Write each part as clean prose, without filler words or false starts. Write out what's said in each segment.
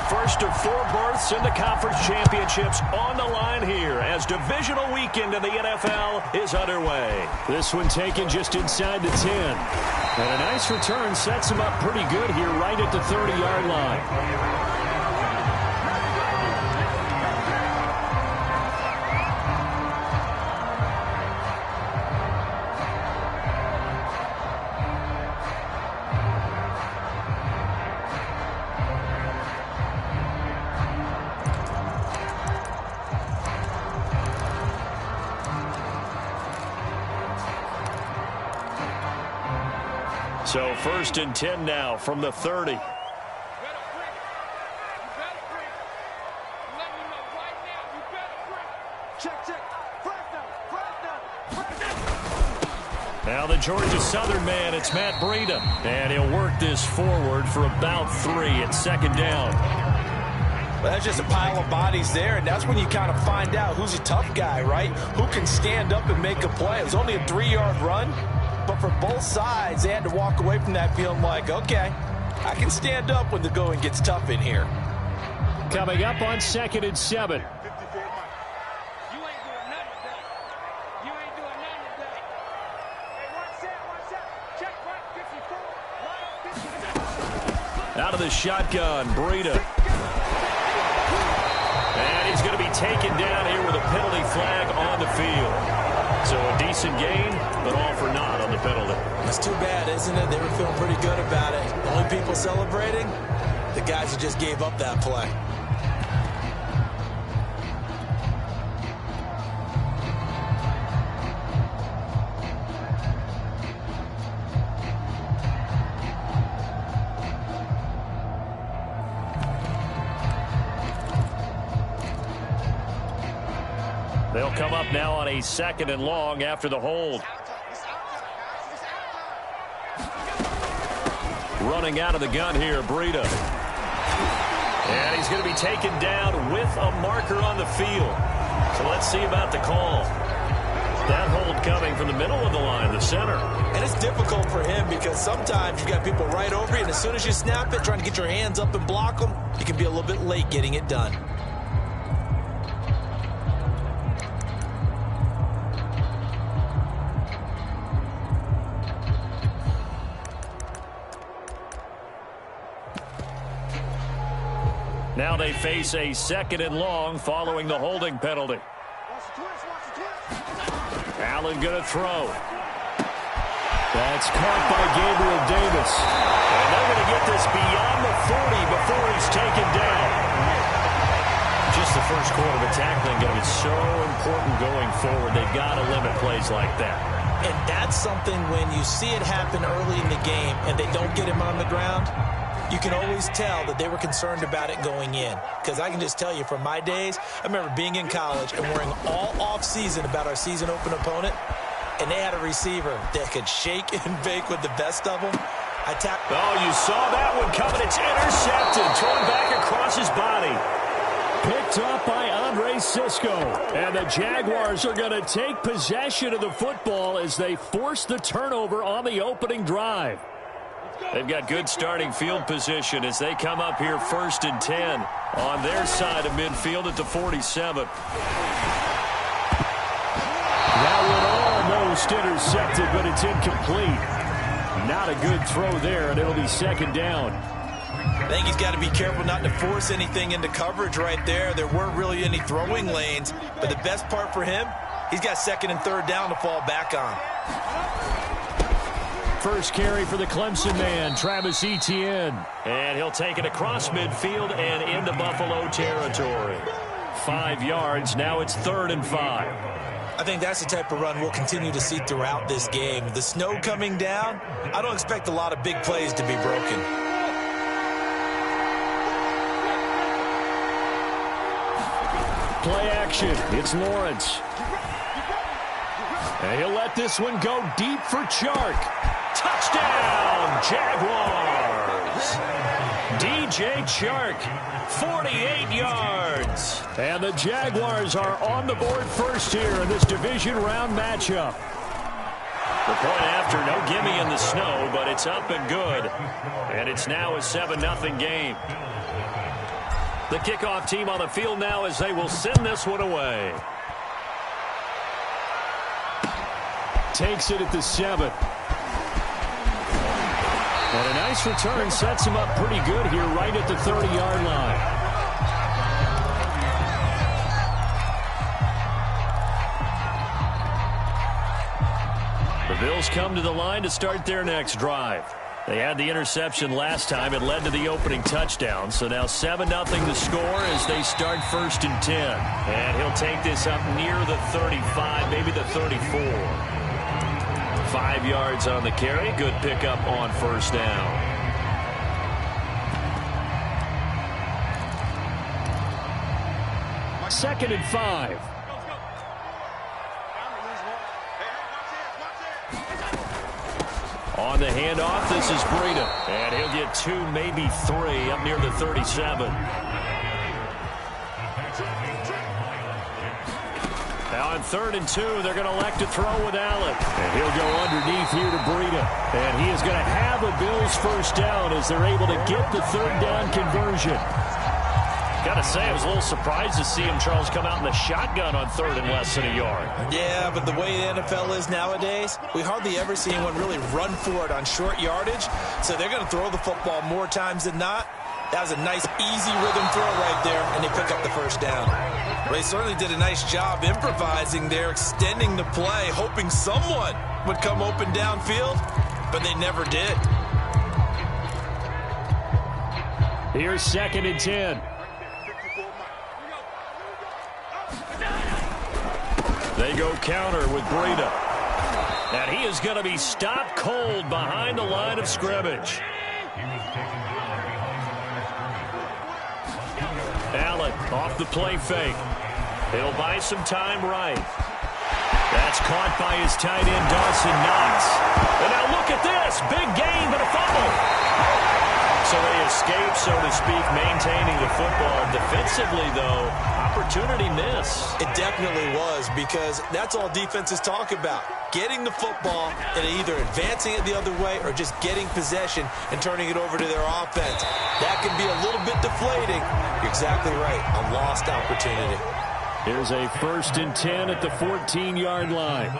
first of 4 berths in the conference championships on the line here as divisional weekend in the NFL is underway. This one taken just inside the 10. And a nice return sets him up pretty good here right at the 30-yard line. So first and 10 now from the 30. Now the Georgia Southern man, it's Matt Breida. And he'll work this forward for about 3 at second down. Well, that's just a pile of bodies there, and that's when you kind of find out who's a tough guy, right? Who can stand up and make a play. It was only a 3-yard run. But for both sides, they had to walk away from that feeling like, okay, I can stand up when the going gets tough in here. Coming up on 2nd and 7. Out of the shotgun, Breida. And he's going to be taken down here with a penalty flag on the field. So a decent gain, but all for naught on the penalty. It's too bad, isn't it? They were feeling pretty good about it. The only people celebrating, the guys who just gave up that play. They'll come up now on a 2nd and long after the hold. Running out of the gun here, Breida. And he's going to be taken down with a marker on the field. So let's see about the call. That hold coming from the middle of the line, the center. And it's difficult for him because sometimes you've got people right over you, and as soon as you snap it, trying to get your hands up and block them, you can be a little bit late getting it done. Now they face a 2nd and long following the holding penalty. Allen going to throw. That's caught by Gabriel Davis. And they're going to get this beyond the 40 before he's taken down. Just the first quarter of tackling going to be so important going forward. They've got to limit plays like that. And that's something when you see it happen early in the game and they don't get him on the ground, you can always tell that they were concerned about it going in. Because I can just tell you from my days, I remember being in college and worrying all off-season about our season open opponent, and they had a receiver that could shake and bake with the best of them. Oh, you saw that one coming. It's intercepted. Thrown back across his body. Picked up by Andre Cisco. And the Jaguars are going to take possession of the football as they force the turnover on the opening drive. They've got good starting field position as they come up here 1st and 10 on their side of midfield at the 47. That one almost intercepted, but it's incomplete. Not a good throw there, and it'll be 2nd down. I think he's got to be careful not to force anything into coverage right there. There weren't really any throwing lanes, but the best part for him, he's got 2nd and 3rd down to fall back on. First carry for the Clemson man, Travis Etienne. And he'll take it across midfield and into Buffalo territory. 5 yards, now it's 3rd and 5. I think that's the type of run we'll continue to see throughout this game. The snow coming down, I don't expect a lot of big plays to be broken. Play action, it's Lawrence. And he'll let this one go deep for Chark. Touchdown, Jaguars. DJ Chark, 48 yards. And the Jaguars are on the board first here in this division round matchup. The point after, no gimme in the snow, but it's up and good. And it's now a 7-0 game. The kickoff team on the field now as they will send this one away. Takes it at the 7. And a nice return sets him up pretty good here right at the 30-yard line. The Bills come to the line to start their next drive. They had the interception last time. It led to the opening touchdown. So now 7-0 the score as they start 1st and 10. And he'll take this up near the 35, maybe the 34. 5 yards on the carry. Good pickup on 1st down. Second and 5. On the handoff, this is Breida. And he'll get 2, maybe 3 up near the 37. Now on 3rd and 2, they're going to elect to throw with Allen. And he'll go underneath here to Breida. And he is going to have a Bills 1st down as they're able to get the 3rd down conversion. Got to say, I was a little surprised to see him, Charles, come out in the shotgun on 3rd and less than a yard. Yeah, but the way the NFL is nowadays, we hardly ever see anyone really run for it on short yardage. So they're going to throw the football more times than not. That was a nice, easy rhythm throw right there, and they pick up the 1st down. They certainly did a nice job improvising there, extending the play, hoping someone would come open downfield, but they never did. Here's 2nd and 10. They go counter with Breida. And he is going to be stopped cold behind the line of scrimmage. Allen off the play fake. He'll buy some time right. That's caught by his tight end, Dawson Knox. And now look at this. Big gain, but a fumble. So they escape, so to speak, maintaining the football. Defensively, though, opportunity miss. It definitely was, because that's all defenses talk about. Getting the football and either advancing it the other way or just getting possession and turning it over to their offense. That can be a little bit deflating. You're exactly right. A lost opportunity. Here's a 1st and 10 at the 14-yard line.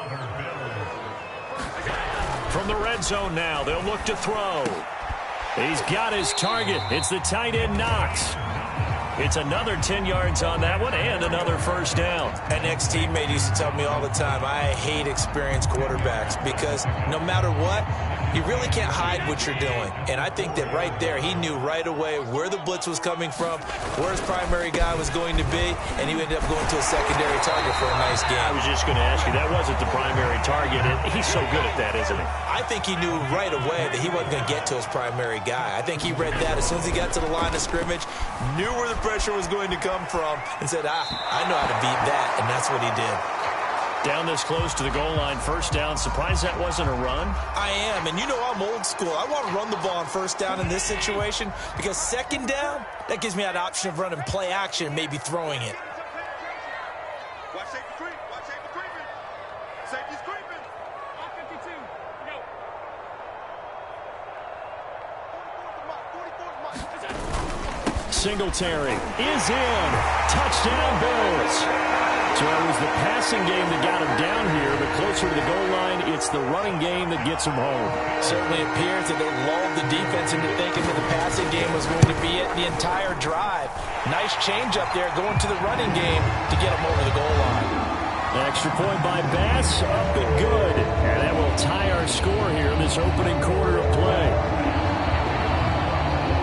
From the red zone now, they'll look to throw. He's got his target. It's the tight end, Knox. It's another 10 yards on that one and another 1st down. An ex-teammate used to tell me all the time, I hate experienced quarterbacks because no matter what, you really can't hide what you're doing. And I think that right there, he knew right away where the blitz was coming from, where his primary guy was going to be, and he ended up going to a secondary target for a nice game. I was just going to ask you, that wasn't the primary target. He's so good at that, isn't he? I think he knew right away that he wasn't going to get to his primary guy. I think he read that as soon as he got to the line of scrimmage, knew where the pressure was going to come from, and said, I know how to beat that, and that's what he did. Down this close to the goal line, 1st down. Surprised that wasn't a run? I am, and you know I'm old school. I want to run the ball on 1st down in this situation because 2nd down, that gives me an option of running play action and maybe throwing it. Watch safety creep. Watch safety creeping. Safety's creeping. All 52. Go. 44's mark. Singletary is in. Touchdown, Bills. So it was the passing game that got him down here, but closer to the goal line, it's the running game that gets him home. Certainly appears that they lulled the defense into thinking that the passing game was going to be it the entire drive. Nice change up there going to the running game to get him over the goal line. Extra point by Bass, up and good. And that will tie our score here in this opening quarter of play.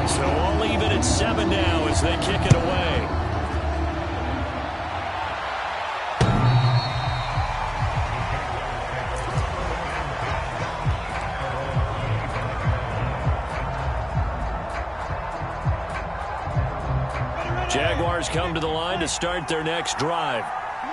So all even at 7 now as they kick it away. Jaguars come to the line to start their next drive.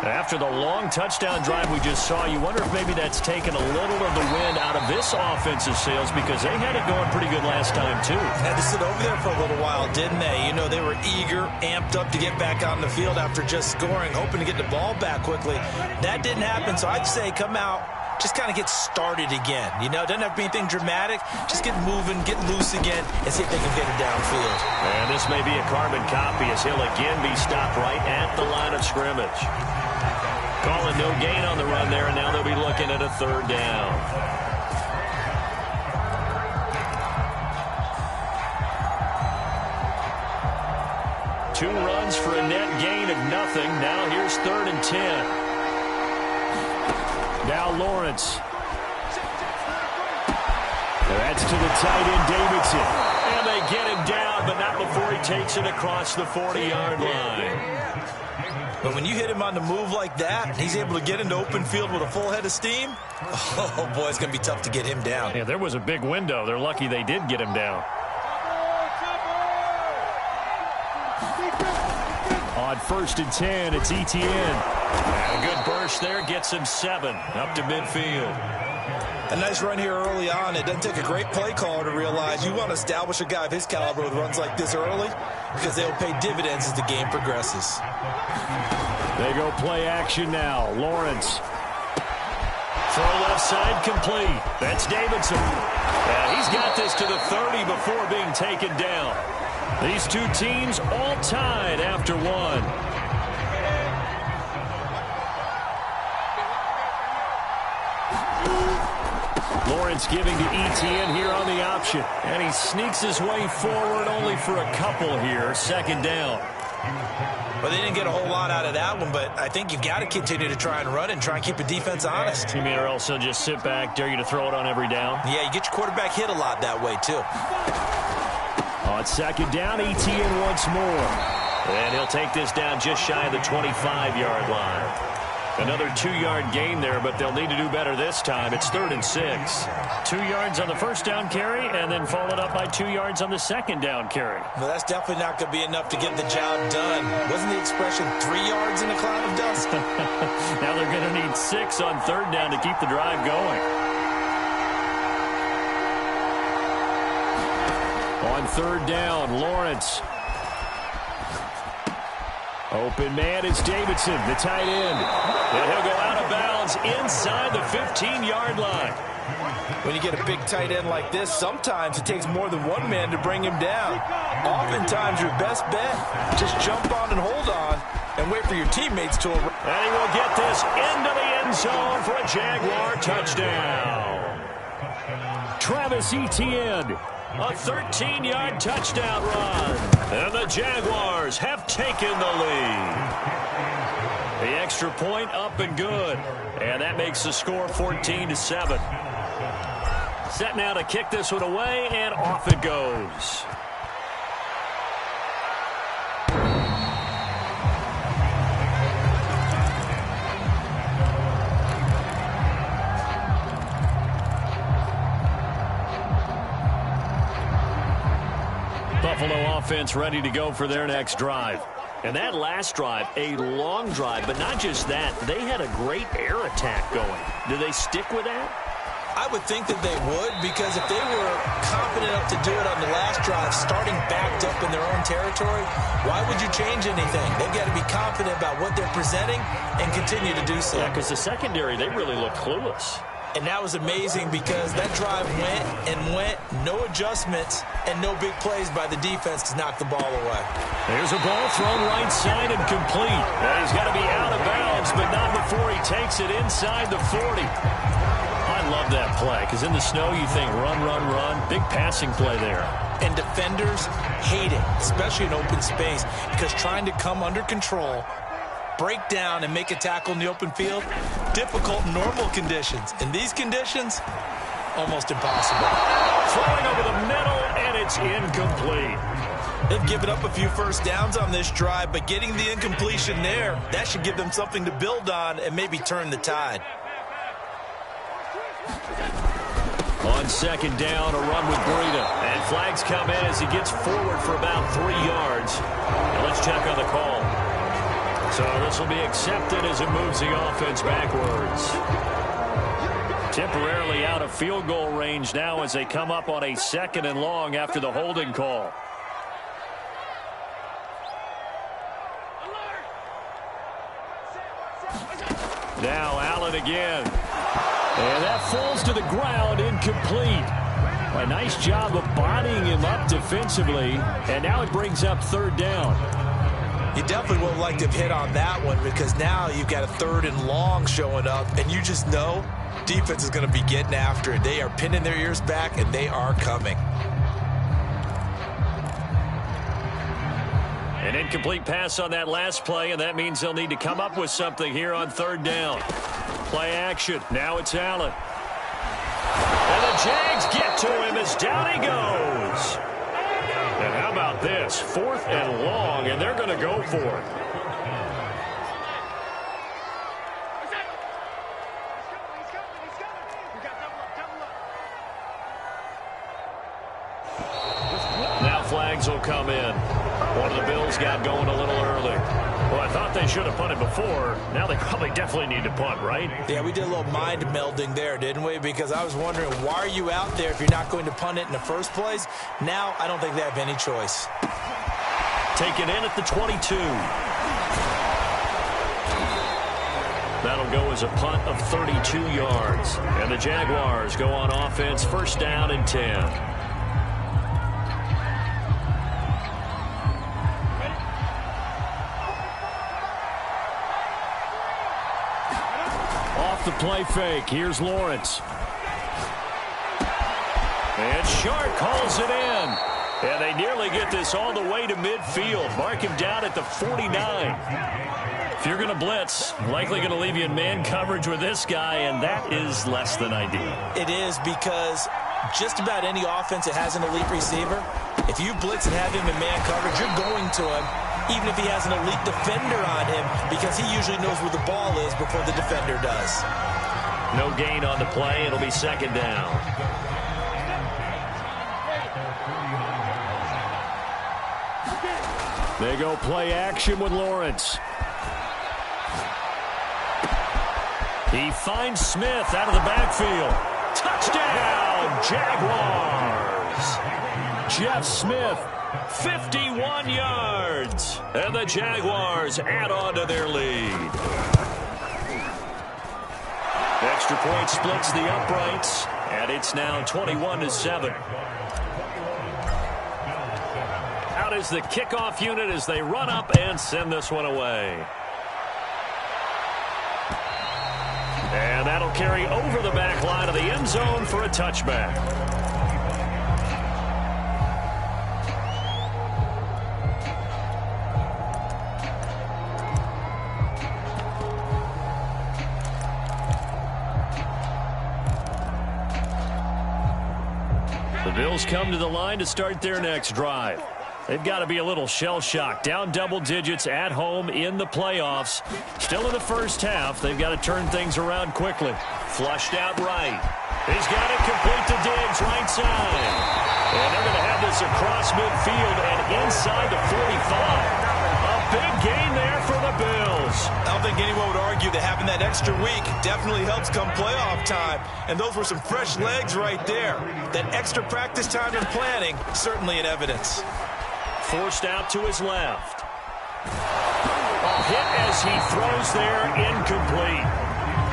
After the long touchdown drive we just saw, you wonder if maybe that's taken a little of the wind out of this offensive sails because they had it going pretty good last time, too. Had to sit over there for a little while, didn't they? You know, they were eager, amped up to get back on the field after just scoring, hoping to get the ball back quickly. That didn't happen, so I'd say come out, just kind of get started again. You know, doesn't have to be anything dramatic. Just get moving, get loose again, and see if they can get it downfield. And this may be a carbon copy as he'll again be stopped right at the line of scrimmage. Calling no gain on the run there, and now they'll be looking at a 3rd down. Two runs for a net gain of nothing. Now here's 3rd and 10. Now Lawrence. That's to the tight end, Davidson. And they get him down, but not before he takes it across the 40-yard line. But when you hit him on the move like that, he's able to get into open field with a full head of steam. Oh, boy, it's going to be tough to get him down. Yeah, there was a big window. They're lucky they did get him down. On 1st and 10, it's Etienne. And a good burst there gets him 7 up to midfield. A nice run here early on. It doesn't take a great play caller to realize you want to establish a guy of his caliber with runs like this early because they'll pay dividends as the game progresses. They go play action now. Lawrence. Throw left side complete. That's Davidson. And he's got this to the 30 before being taken down. These two teams all tied after one. Lawrence giving to Etienne here on the option. And he sneaks his way forward only for a couple here. 2nd down. Well, they didn't get a whole lot out of that one, but I think you've got to continue to try and run and try and keep the defense honest. You mean or else he'll just sit back, dare you to throw it on every down? Yeah, you get your quarterback hit a lot that way, too. On 2nd down, Etienne once more. And he'll take this down just shy of the 25-yard line. Another 2-yard gain there, but they'll need to do better this time. It's 3rd and 6. 2 yards on the 1st down carry, and then followed up by 2 yards on the 2nd down carry. Well, that's definitely not going to be enough to get the job done. Wasn't the expression 3 yards in a cloud of dust? Now they're going to need 6 on 3rd down to keep the drive going. On 3rd down, Lawrence. Open man is Davidson, the tight end. And he'll go out of bounds inside the 15-yard line. When you get a big tight end like this, sometimes it takes more than one man to bring him down. Oftentimes, your best bet, just jump on and hold on and wait for your teammates to arrive. And he will get this into the end zone for a Jaguar touchdown. Travis Etienne. A 13-yard touchdown run. And the Jaguars have taken the lead. The extra point up and good. And that makes the score 14-7. Set now to kick this one away, and off it goes. Buffalo offense ready to go for their next drive. And that last drive, a long drive, but not just that. They had a great air attack going. Do they stick with that? I would think that they would, because if they were confident enough to do it on the last drive, starting backed up in their own territory, why would you change anything? They've got to be confident about what they're presenting and continue to do so. Yeah, because the secondary, they really look clueless. And that was amazing because that drive went and went, no adjustments, and no big plays by the defense to knock the ball away. There's a ball thrown right side and complete. And he's got to be out of bounds, but not before he takes it inside the 40. I love that play because in the snow you think run, run, run. Big passing play there. And defenders hate it, especially in open space, because trying to come under control, break down and make a tackle in the open field, difficult in normal conditions. In these conditions, almost impossible. Throwing over the middle, and it's incomplete. They've given up a few first downs on this drive, but getting the incompletion there, that should give them something to build on and maybe turn the tide. On 2nd down, a run with Breida. And flags come in as he gets forward for about 3 yards. Now let's check on the call. So this will be accepted as it moves the offense backwards. Temporarily out of field goal range now as they come up on a 2nd and long after the holding call. Now Allen again. And that falls to the ground, incomplete. A nice job of bodying him up defensively, and now it brings up third down. You definitely would have liked to have hit on that one, because now you've got a 3rd and long showing up, and you just know defense is going to be getting after it. They are pinning their ears back, and they are coming. An incomplete pass on that last play, and that means they'll need to come up with something here on 3rd down. Play action. Now it's Allen. And the Jags get to him as down he goes. And how about this? 4th and long, and they're going to go for it. Now flags will come in. One of the Bills got going a little early. Well, I thought they should have punted before. Now they probably definitely need to punt, right? Yeah, we did a little mind melding there, didn't we? Because I was wondering, why are you out there if you're not going to punt it in the first place? Now I don't think they have any choice. Take it in at the 22. That'll go as a punt of 32 yards. And the Jaguars go on offense, 1st down and 10. The play fake. Here's Lawrence. And Sharp calls it in. And they nearly get this all the way to midfield. Mark him down at the 49. If you're going to blitz, likely going to leave you in man coverage with this guy, and that is less than ideal. It is, because just about any offense that has an elite receiver, if you blitz and have him in man coverage, you're going to him, even if he has an elite defender on him, because he usually knows where the ball is before the defender does. No gain on the play. It'll be 2nd down. They go play action with Lawrence. He finds Smith out of the backfield. Touchdown, Jaguars! Jeff Smith, 51 yards. And the Jaguars add on to their lead. Extra point splits the uprights, and it's now 21-7. Out is the kickoff unit as they run up and send this one away. And that'll carry over the back line of the end zone for a touchback. The Bills come to the line to start their next drive. They've got to be a little shell-shocked. Down double digits at home in the playoffs. Still in the first half. They've got to turn things around quickly. Flushed out right. He's got it complete to Diggs, right side. And they're going to have this across midfield and inside the 45. A big gain there for the Bills. I don't think anyone would argue that having that extra week definitely helps come playoff time. And those were some fresh legs right there. That extra practice time and planning, certainly in evidence. Forced out to his left. A hit as he throws there, incomplete.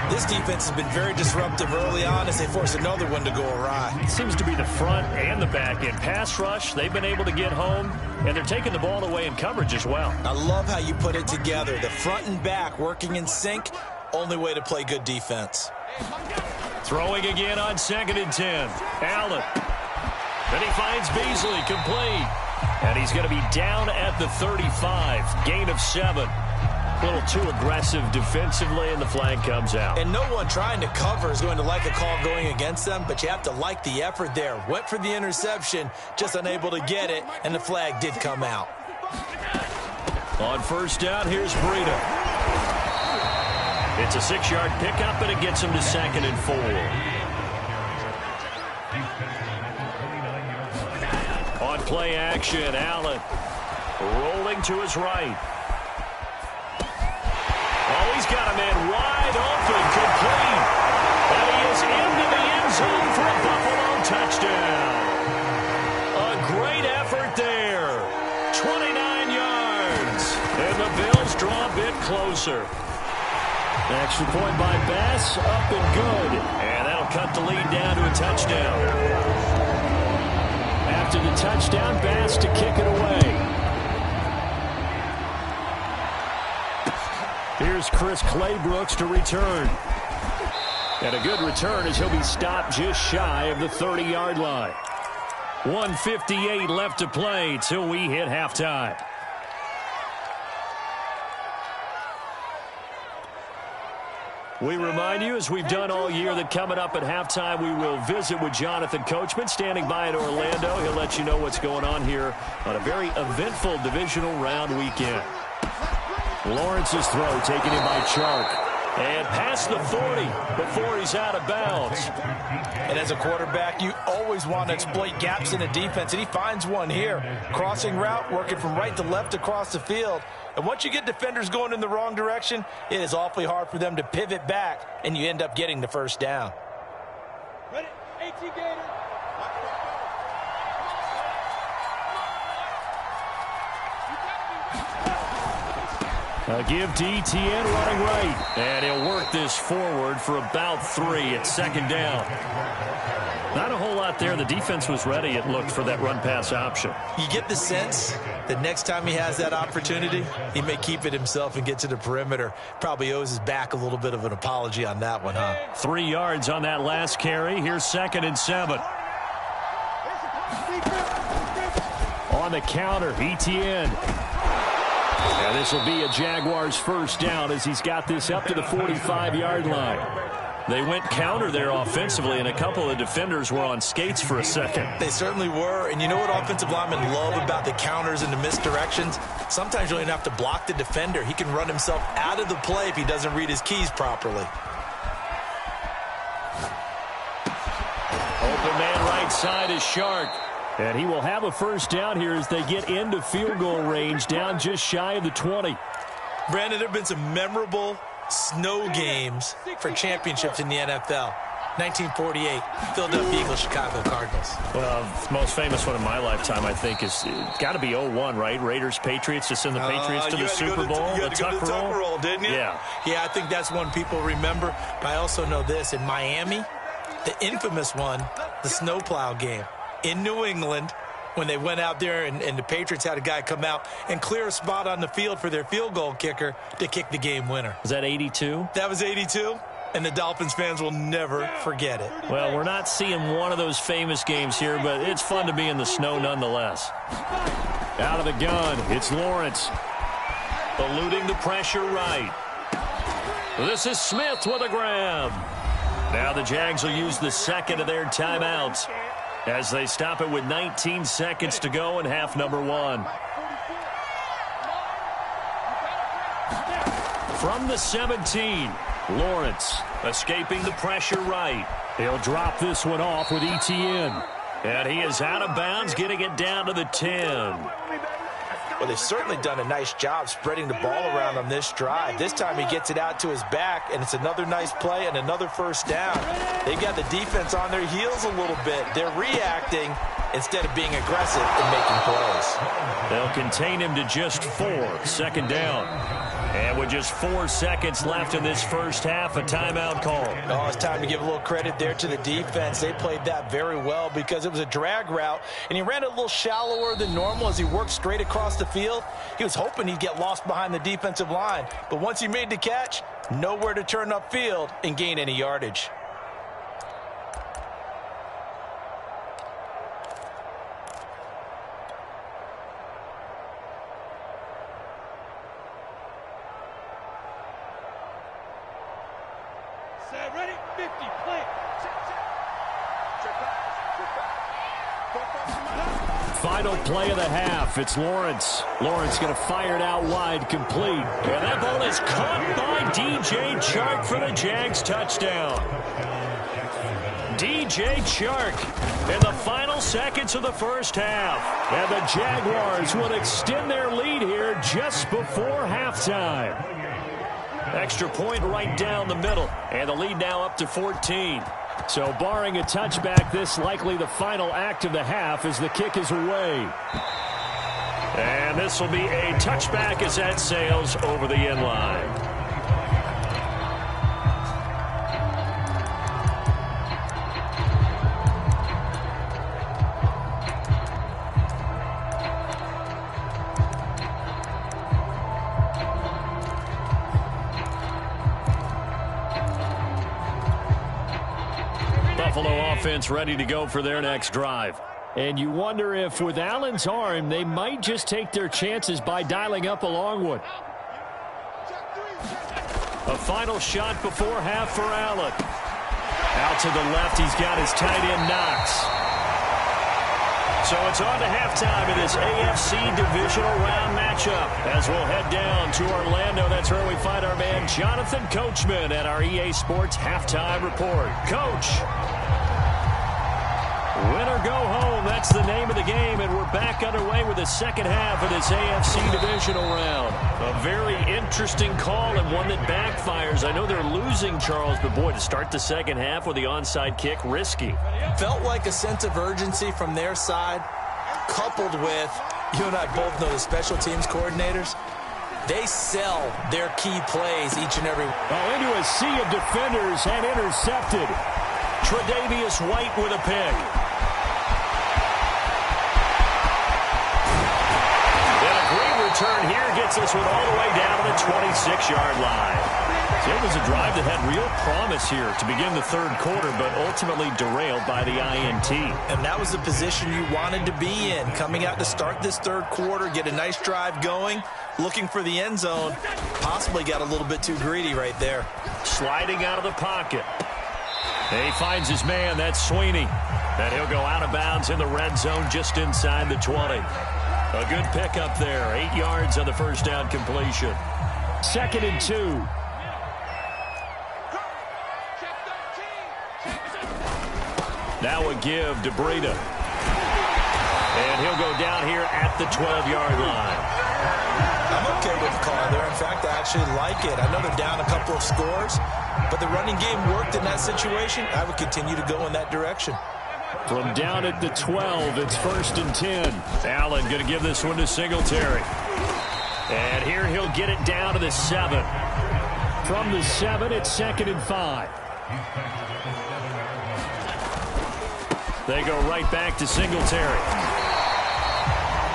This defense has been very disruptive early on as they force another one to go awry. It seems to be the front and the back end. Pass rush, they've been able to get home, and they're taking the ball away in coverage as well. I love how you put it together. The front and back working in sync, only way to play good defense. Throwing again on 2nd and 10. Allen. Then he finds Beasley, complete. And he's going to be down at the 35. Gain of 7. A little too aggressive defensively, and the flag comes out. And no one trying to cover is going to like a call going against them, but you have to like the effort there. Went for the interception, just unable to get it, and the flag did come out. On 1st down, here's Breida. It's a 6-yard pickup, and it gets him to 2nd and 4. On play action, Allen rolling to his right. Oh, he's got a man wide open, complete. And he is into the end zone for a Buffalo touchdown. A great effort there. 29 yards. And the Bills draw a bit closer. Extra point by Bass, up and good. And that'll cut the lead down to a touchdown. After the touchdown, Bass to kick it away. Here's Chris Claybrooks to return. And a good return as he'll be stopped just shy of the 30-yard line. 1:58 left to play till we hit halftime. We remind you, as we've done all year, that coming up at halftime, we will visit with Jonathan Coachman, standing by in Orlando. He'll let you know what's going on here on a very eventful divisional round weekend. Lawrence's throw taken in by Chark. And past the 40 before he's out of bounds. And as a quarterback, you always want to exploit gaps in the defense, and he finds one here. Crossing route, working from right to left across the field. And once you get defenders going in the wrong direction, it is awfully hard for them to pivot back, and you end up getting the first down. Ready? 18 Gator. A give to ETN running right. And he'll work this forward for about 3 at second down. Not a whole lot there. The defense was ready, it looked, for that run-pass option. You get the sense that next time he has that opportunity, he may keep it himself and get to the perimeter. Probably owes his back a little bit of an apology on that one, huh? 3 yards on that last carry. Here's 2nd and 7. On the counter, ETN. And this will be a Jaguars first down as he's got this up to the 45-yard line. They went counter there offensively, and a couple of defenders were on skates for a second. They certainly were, and you know what offensive linemen love about the counters and the misdirections? Sometimes you don't even have to block the defender. He can run himself out of the play if he doesn't read his keys properly. Open man right side is Shark. And he will have a first down here as they get into field goal range, down just shy of the 20. Brandon, there have been some memorable snow games for championships in the NFL. 1948, Philadelphia Eagles, Chicago Cardinals. Well, the most famous one in my lifetime, I think, is got to be 01, right? Raiders, Patriots, to send the Patriots to the Super Bowl. You had to go to the Tuck roll, didn't you? Yeah. Yeah, I think that's one people remember. But I also know this. In Miami, the infamous one, the snowplow game. In New England, when they went out there and the Patriots had a guy come out and clear a spot on the field for their field goal kicker to kick the game winner. Was that 82? That was 82, and the Dolphins fans will never forget it. Well, we're not seeing one of those famous games here, but it's fun to be in the snow nonetheless. Out of the gun, it's Lawrence. Eluding the pressure right. This is Smith with a grab. Now the Jags will use the second of their timeouts as they stop it with 19 seconds to go in half number 1. From the 17, Lawrence escaping the pressure right. He'll drop this one off with ETN. And he is out of bounds, getting it down to the 10. Well, they've certainly done a nice job spreading the ball around on this drive. This time he gets it out to his back, and it's another nice play and another first down. They've got the defense on their heels a little bit. They're reacting instead of being aggressive and making plays. They'll contain him to just 4, second down. And with just 4 seconds left in this first half, a timeout call. Oh, it's time to give a little credit there to the defense. They played that very well because it was a drag route, and he ran it a little shallower than normal as he worked straight across the field. He was hoping he'd get lost behind the defensive line, but once he made the catch, nowhere to turn upfield and gain any yardage. Ready? 50, play. Final play of the half. It's Lawrence. Lawrence going to fire it out wide, complete. And that ball is caught by DJ Chark for the Jags touchdown. DJ Chark in the final seconds of the first half. And the Jaguars will extend their lead here just before halftime. Extra point right down the middle, and the lead now up to 14. So barring a touchback, this likely the final act of the half as the kick is away. And this will be a touchback as that sails over the end line. offense ready to go for their next drive. And you wonder if with Allen's arm, they might just take their chances by dialing up a long one. A final shot before half for Allen. Out to the left, he's got his tight end Knox. So it's on to halftime in this AFC Divisional Round matchup. As we'll head down to Orlando, that's where we find our man Jonathan Coachman at our EA Sports Halftime Report. Coach, win or go home, that's the name of the game, and we're back underway with the second half of this AFC Divisional Round. A very interesting call and one that backfires. I know they're losing, Charles, but boy, to start the second half with the onside kick, risky. Felt like a sense of urgency from their side, coupled with, you and I both know the special teams coordinators, they sell their key plays each and every. Into a sea of defenders and intercepted. Tre'Davious White with a pick. Turn here gets us one all the way down to the 26-yard line. So it was a drive that had real promise here to begin the third quarter, but ultimately derailed by the INT. And that was the position you wanted to be in, coming out to start this third quarter, get a nice drive going, looking for the end zone. Possibly got a little bit too greedy right there. Sliding out of the pocket. And he finds his man, that's Sweeney. And he'll go out of bounds in the red zone just inside the 20. A good pickup there. 8 yards on the first down completion. 2nd and 2. Now a give to Breida. And he'll go down here at the 12-yard line. I'm okay with the call there. In fact, I actually like it. I know they're down a couple of scores, but the running game worked in that situation. I would continue to go in that direction. From down at the 12, it's 1st and 10. Allen going to give this one to Singletary. And here he'll get it down to the 7. From the 7, it's 2nd and 5. They go right back to Singletary.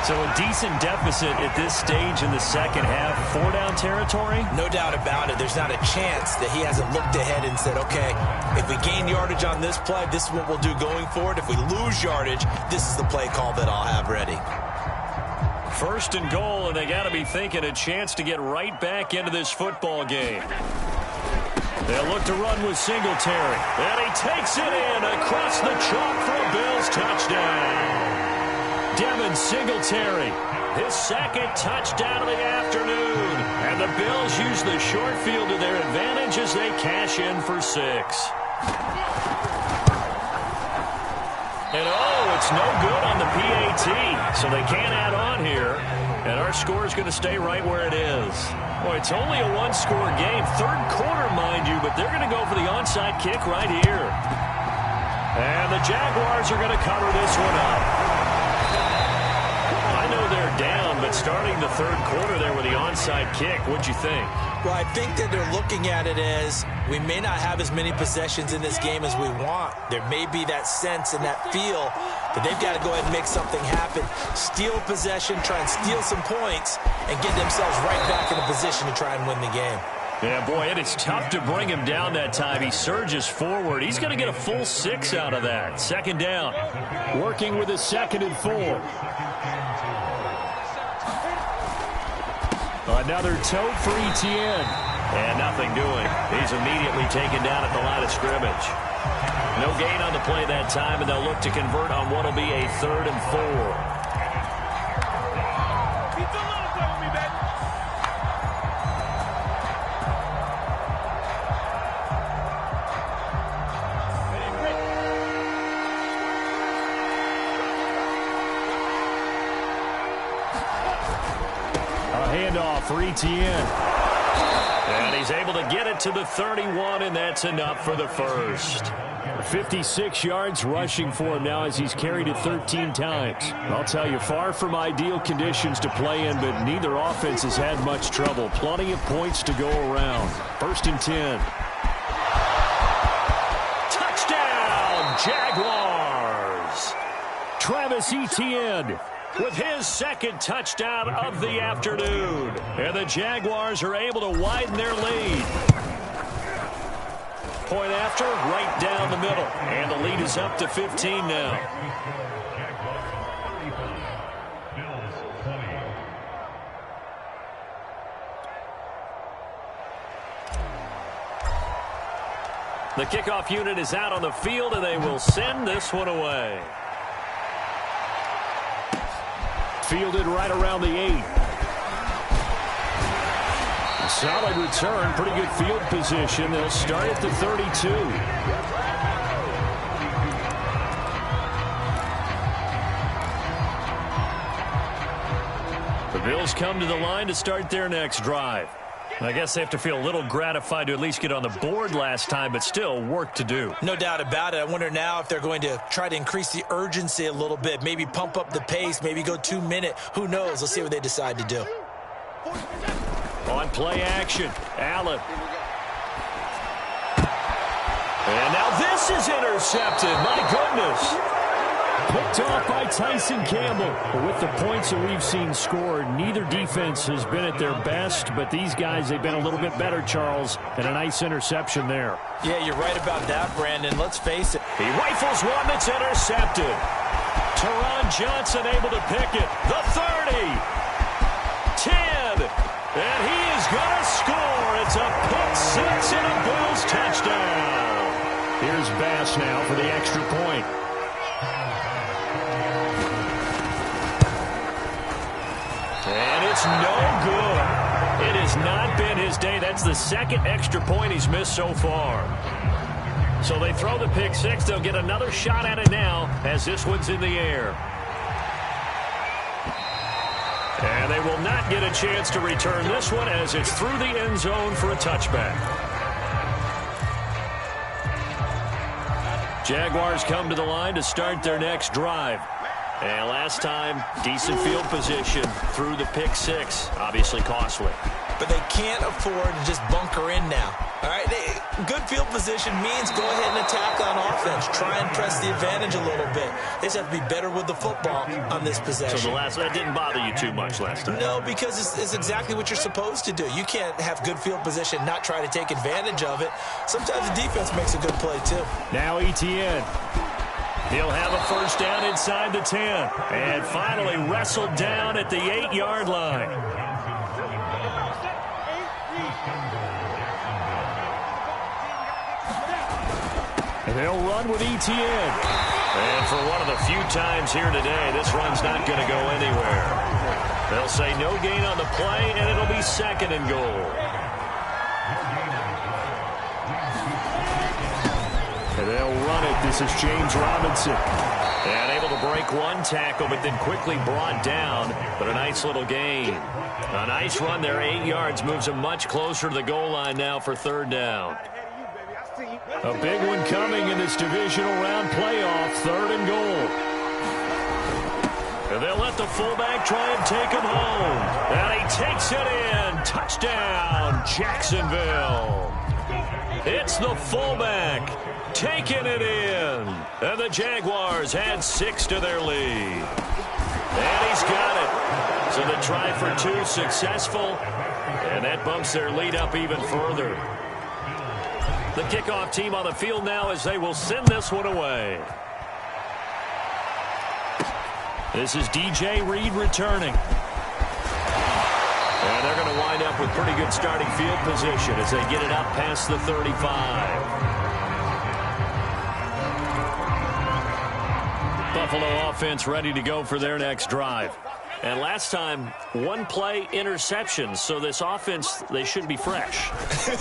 So a decent deficit at this stage in the second half. 4-down territory? No doubt about it. There's not a chance that he hasn't looked ahead and said, okay, if we gain yardage on this play, this is what we'll do going forward. If we lose yardage, this is the play call that I'll have ready. 1st and goal, and they got to be thinking a chance to get right back into this football game. They'll look to run with Singletary. And he takes it in across the chalk for a Bills touchdown. Devin Singletary, his 2nd touchdown of the afternoon. And the Bills use the short field to their advantage as they cash in for 6. And it's no good on the PAT, so they can't add on here. And our score is going to stay right where it is. Boy, it's only a one-score game. Third quarter, mind you, but they're going to go for the onside kick right here. And the Jaguars are going to cover this one up. I know they're down, but starting the third quarter there with the onside kick, what'd you think? Well, I think that they're looking at it as we may not have as many possessions in this game as we want. There may be that sense and that feel that they've got to go ahead and make something happen. Steal possession, try and steal some points, and get themselves right back in a position to try and win the game. Yeah, boy, it is tough to bring him down that time. He surges forward. He's going to get a full 6 out of that. 2nd down. Working with a 2nd and 4. Another tote for Etienne. And nothing doing. He's immediately taken down at the line of scrimmage. No gain on the play that time, and they'll look to convert on what will be a 3rd and 4. Handoff for Etienne. And he's able to get it to the 31, and that's enough for the first. 56 yards rushing for him now as he's carried it 13 times. I'll tell you, far from ideal conditions to play in, but neither offense has had much trouble. Plenty of points to go around. 1st and 10. Touchdown, Jaguars! Travis Etienne with his 2nd touchdown of the afternoon. And the Jaguars are able to widen their lead. point after, right down the middle. And the lead is up to 15 now. The kickoff unit is out on the field, and they will send this one away. Fielded right around the 8. A solid return, pretty good field position. They'll start at the 32. The Bills come to the line to start their next drive. I guess they have to feel a little gratified to at least get on the board last time, but still work to do. No doubt about it. I wonder now if they're going to try to increase the urgency a little bit, maybe pump up the pace, maybe go 2 minute. Who knows? Let's see what they decide to do. On play action, Allen. And now this is intercepted. My goodness. Picked off by Tyson Campbell. But with the points that we've seen scored, neither defense has been at their best, but these guys, they've been a little bit better, Charles, and a nice interception there. Yeah, you're right about that, Brandon. Let's face it. He rifles one that's intercepted. Teron Johnson able to pick it. The 30. 10. And he is going to score. It's a pick six and a Bills touchdown. Here's Bass now for the extra point. And it's no good. It has not been his day. That's the second extra point he's missed so far. So they throw the pick six. They'll get another shot at it now as this one's in the air. And they will not get a chance to return this one as it's through the end zone for a touchback. Jaguars come to the line to start their next drive. And last time, decent field position through the pick six. Obviously costly. But they can't afford to just bunker in now. All right, good field position means go ahead and attack on offense. Try and press the advantage a little bit. They just have to be better with the football on this possession. So that didn't bother you too much last time? No, because it's exactly what you're supposed to do. You can't have good field position, not try to take advantage of it. Sometimes the defense makes a good play, too. Now ETN. He'll have a first down inside the 10. And finally wrestled down at the 8-yard line. And they'll run with ETN. And for one of the few times here today, this run's not going to go anywhere. They'll say no gain on the play, and it'll be second and goal. And they'll run it. This is James Robinson. And able to break one tackle, but then quickly brought down. But a nice little gain. A nice run there, 8 yards. Moves him much closer to the goal line now for third down. A big one coming in this divisional round playoff. Third and goal. And they'll let the fullback try and take him home. And he takes it in. Touchdown, Jacksonville. It's the fullback taking it in. And the Jaguars add 6 to their lead. And he's got it. So the try for 2 successful. And that bumps their lead up even further. The kickoff team on the field now as they will send this one away. This is DJ Reed returning. And they're going to wind up with pretty good starting field position as they get it up past the 35. Buffalo offense ready to go for their next drive. And last time, one play interception. So this offense, they should be fresh.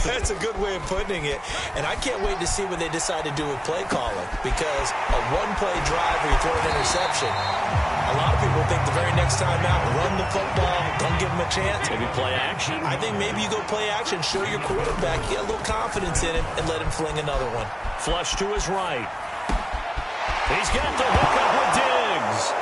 That's a good way of putting it. And I can't wait to see what they decide to do with play calling. Because a one-play drive where you throw an interception, a lot of people think the very next time out, run the football, don't give them a chance. Maybe play action? I think maybe you go play action, show your quarterback, get a little confidence in him, and let him fling another one. Flush to his right. He's got the hook up with Diggs.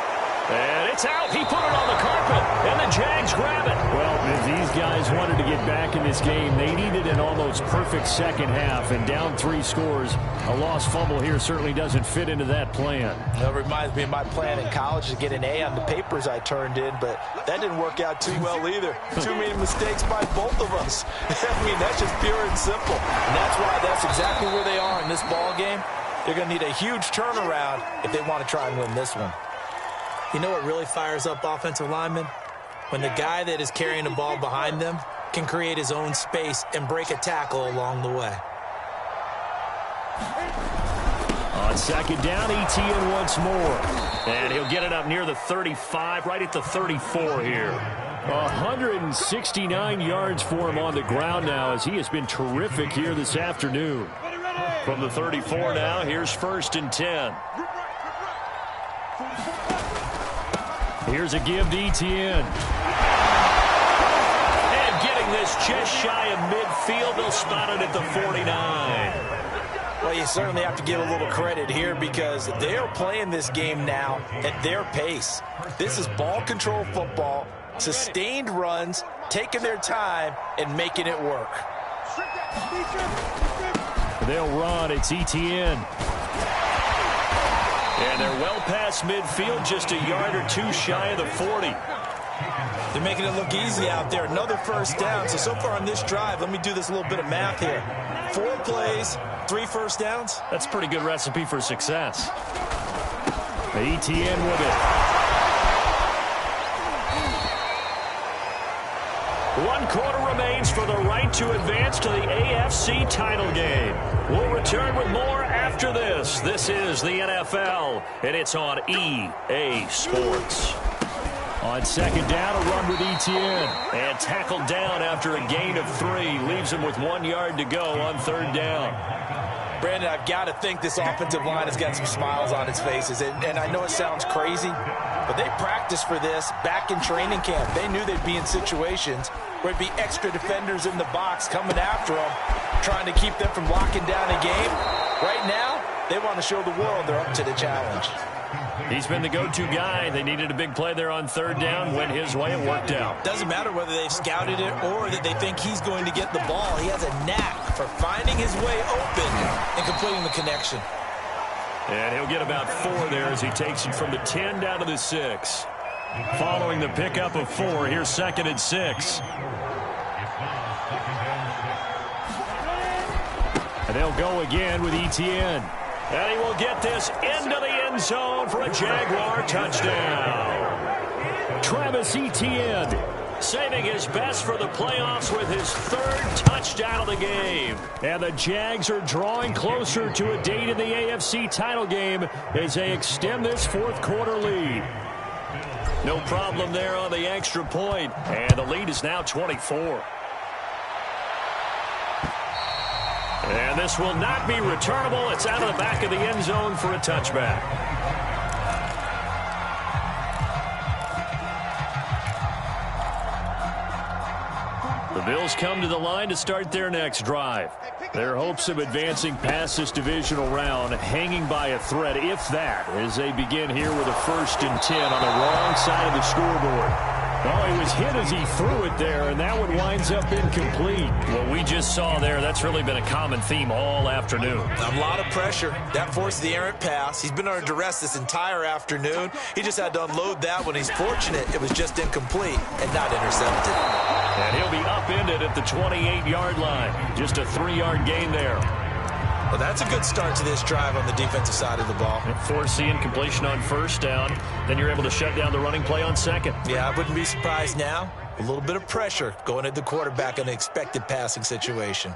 And it's out. He put it on the carpet, and the Jags grab it. Well, if these guys wanted to get get back in this game. They needed an almost perfect second half, and down 3 scores. A lost fumble here certainly doesn't fit into that plan. That reminds me of my plan in college to get an A on the papers I turned in, but that didn't work out too well either. Too many mistakes by both of us. I mean, that's just pure and simple. And that's exactly where they are in this ball game. They're going to need a huge turnaround if they want to try and win this one. You know what really fires up offensive linemen? When the guy that is carrying the ball behind them can create his own space and break a tackle along the way. On second down, Etienne once more. And he'll get it up near the 35, right at the 34 here. 169 yards for him on the ground now, as he has been terrific here this afternoon. From the 34 now, here's 1st and 10. Here's a give to Etienne. And getting this just shy of midfield, they'll spot it at the 49. Well, you certainly have to give a little credit here because they are playing this game now at their pace. This is ball control football, sustained runs, taking their time, and making it work. They'll run. It's Etienne. And they're well past midfield, just a yard or 2 shy of the 40. They're making it look easy out there. Another first down. So far on this drive, let me do this little bit of math here. 4 plays, 3 first downs. That's a pretty good recipe for success. Etienne with it. 1 quarter remains for the right to advance to the AFC title game. We'll return with more after this. This is the NFL, and it's on EA Sports. On second down, a run with Etienne. And tackled down after a gain of 3. Leaves him with 1 yard to go on 3rd down. Brandon, I've got to think this offensive line has got some smiles on its faces. And I know it sounds crazy, but they practiced for this back in training camp. They knew they'd be in situations where it'd be extra defenders in the box coming after them, trying to keep them from locking down a game. Right now, they want to show the world they're up to the challenge. He's been the go-to guy. They needed a big play there on 3rd down. Went his way. It worked out. Doesn't matter whether they've scouted it or that they think he's going to get the ball. He has a knack for finding his way open and completing the connection. And he'll get about 4 there as he takes it from the 10 down to the 6. Following the pickup of 4, here's 2nd and 6. And they'll go again with Etienne. And he will get this into the end zone for a Jaguar touchdown. Travis Etienne saving his best for the playoffs with his 3rd touchdown of the game. And the Jags are drawing closer to a date in the AFC title game as they extend this 4th quarter lead. No problem there on the extra point. And the lead is now 24. And this will not be returnable. It's out of the back of the end zone for a touchback. The Bills come to the line to start their next drive. Their hopes of advancing past this divisional round hanging by a thread, if that, as they begin here with a 1st and 10 on the wrong side of the scoreboard. Oh, he was hit as he threw it there, and that one winds up incomplete. What we just saw there, that's really been a common theme all afternoon. A lot of pressure. That forced the errant pass. He's been under duress this entire afternoon. He just had to unload that one. He's fortunate it was just incomplete and not intercepted. And he'll be upended at the 28-yard line. Just a 3-yard gain there. Well, that's a good start to this drive on the defensive side of the ball. Force the incompletion on 1st down. Then you're able to shut down the running play on 2nd. Yeah, I wouldn't be surprised now. A little bit of pressure going at the quarterback in an expected passing situation.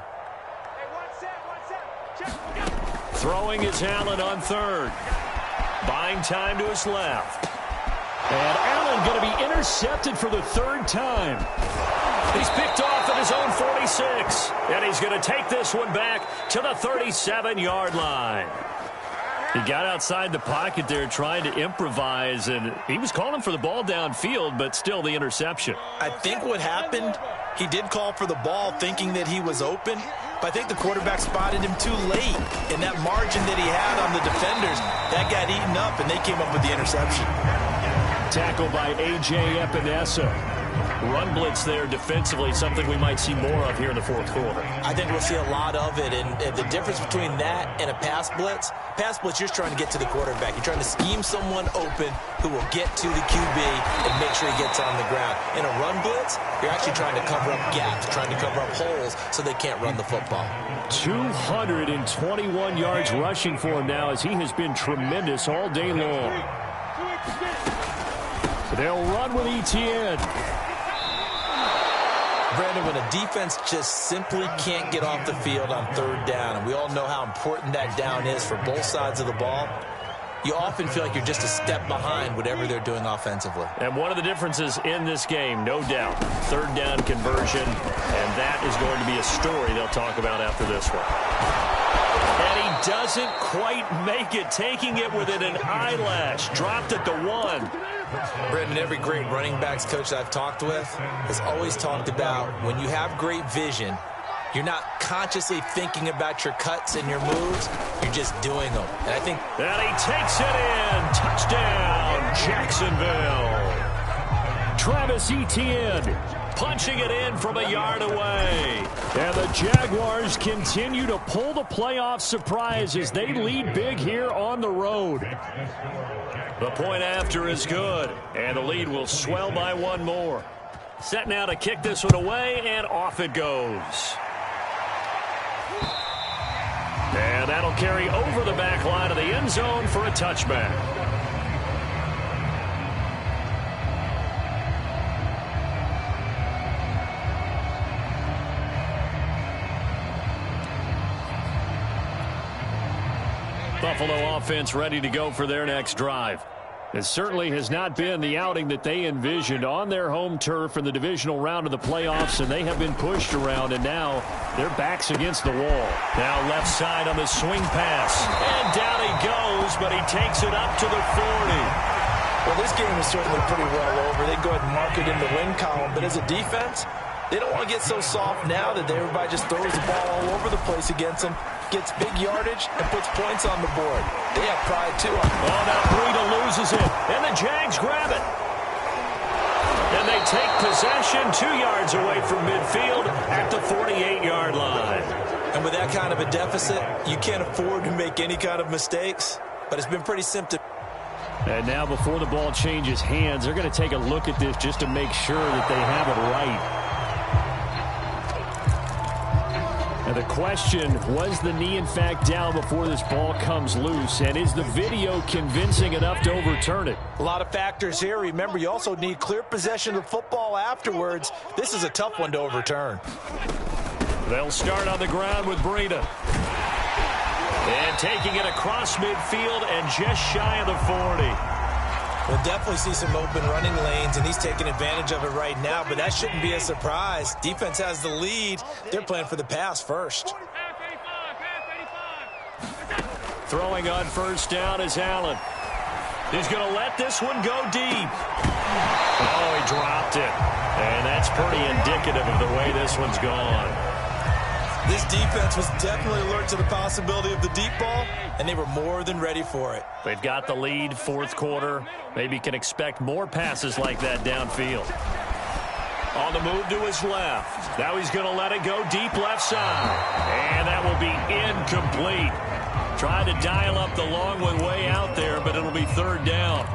Throwing is Allen on 3rd. Buying time to his left. And Allen going to be intercepted for the 3rd time. He's picked off at his own 46. And he's going to take this one back to the 37-yard line. He got outside the pocket there trying to improvise, and he was calling for the ball downfield, but still the interception. I think what happened, he did call for the ball thinking that he was open, but I think the quarterback spotted him too late. And that margin that he had on the defenders, that got eaten up, and they came up with the interception. tackle by A.J. Epinesa. Run blitz there defensively, something we might see more of here in the fourth quarter. I think we'll see a lot of it, and the difference between that and a pass blitz, you're trying to get to the quarterback. You're trying to scheme someone open who will get to the QB and make sure he gets on the ground. In a run blitz, you're actually trying to cover up gaps, trying to cover up holes so they can't run the football. 221 yards rushing for him now, as he has been tremendous all day long. So they'll run with Etienne. Brandon, when a defense just simply can't get off the field on third down, and we all know how important that down is for both sides of the ball, you often feel like you're just a step behind whatever they're doing offensively. And one of the differences in this game, no doubt, third down conversion, and that is going to be a story they'll talk about after this one. And he doesn't quite make it, taking it within an eyelash, dropped at the 1. Brendan, every great running backs coach that I've talked with has always talked about when you have great vision, you're not consciously thinking about your cuts and your moves. You're just doing them. And I think... And he takes it in. Touchdown, Jacksonville. Travis Etienne punching it in from a yard away. And the Jaguars continue to pull the playoff surprise as they lead big here on the road. The point after is good, and the lead will swell by one more. Set now to kick this one away, and off it goes. And that'll carry over the back line of the end zone for a touchback. Buffalo offense ready to go for their next drive. It certainly has not been the outing that they envisioned on their home turf in the divisional round of the playoffs, and they have been pushed around, and now their backs against the wall. Now left side on the swing pass, and down he goes, but he takes it up to the 40. Well, this game is certainly pretty well over. They go ahead and mark it in the win column, but as a defense, they don't want to get so soft now that everybody just throws the ball all over the place against them, gets big yardage, and puts points on the board. They have pride, too. Oh, now Breida loses it, and the Jags grab it. And they take possession 2 yards away from midfield at the 48-yard line. And with that kind of a deficit, you can't afford to make any kind of mistakes, but it's been pretty simple. And now before the ball changes hands, they're going to take a look at this just to make sure that they have it right. And the question, was the knee in fact down before this ball comes loose? And is the video convincing enough to overturn it? A lot of factors here. Remember, you also need clear possession of the football afterwards. This is a tough one to overturn. They'll start on the ground with Breida. And taking it across midfield and just shy of the 40. We'll definitely see some open running lanes, and he's taking advantage of it right now, but that shouldn't be a surprise. Defense has the lead. They're playing for the pass first. Throwing on first down is Allen. He's going to let this one go deep. Oh, he dropped it. And that's pretty indicative of the way this one's gone. This defense was definitely alert to the possibility of the deep ball, and they were more than ready for it. They've got the lead, fourth quarter. Maybe can expect more passes like that downfield. On the move to his left. Now he's going to let it go deep left side. And that will be incomplete. Trying to dial up the long one way out there, but it'll be third down.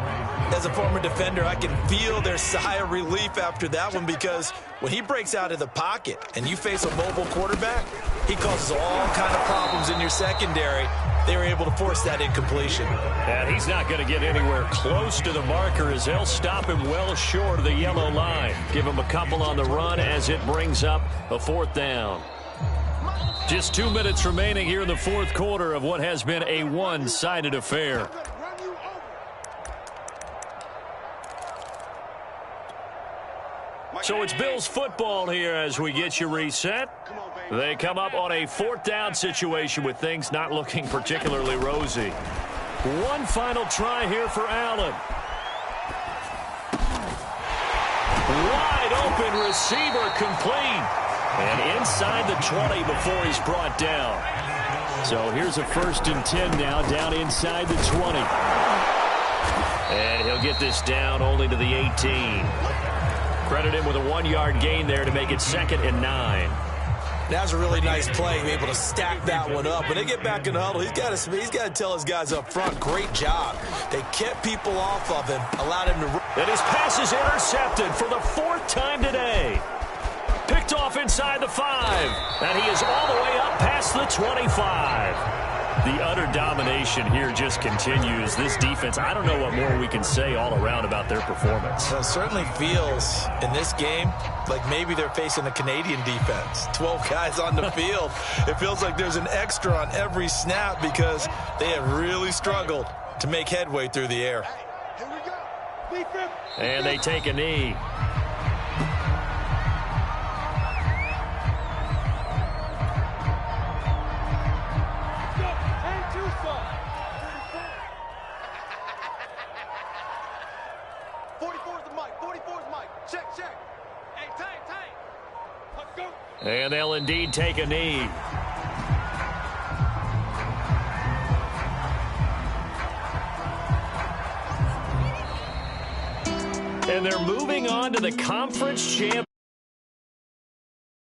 As a former defender, I can feel their sigh of relief after that one, because when he breaks out of the pocket and you face a mobile quarterback, he causes all kind of problems in your secondary. They were able to force that incompletion. And he's not going to get anywhere close to the marker, as they'll stop him well short of the yellow line. Give him a couple on the run as it brings up a fourth down. Just 2 minutes remaining here in the fourth quarter of what has been a one-sided affair. So it's Bills football here as we get you reset. They come up on a fourth down situation with things not looking particularly rosy. One final try here for Allen. Wide open receiver complete. And inside the 20 before he's brought down. So here's a 1st and 10 now, down inside the 20. And he'll get this down only to the 18. Credit him with a 1-yard gain there to make it 2nd and 9. That's a really nice play, able to stack that one up. When they get back in the huddle, he's got to tell his guys up front, great job. They kept people off of him, allowed him to run. And his pass is intercepted for the 4th time today. Picked off inside the 5. And he is all the way up past the 25. The utter domination here just continues. This defense, I don't know what more we can say all around about their performance. Well, it certainly feels in this game like maybe they're facing a Canadian defense. 12 guys on the field. It feels like there's an extra on every snap because they have really struggled to make headway through the air. Here we go. And they take a knee. And they'll indeed take a knee. And they're moving on to the conference championship.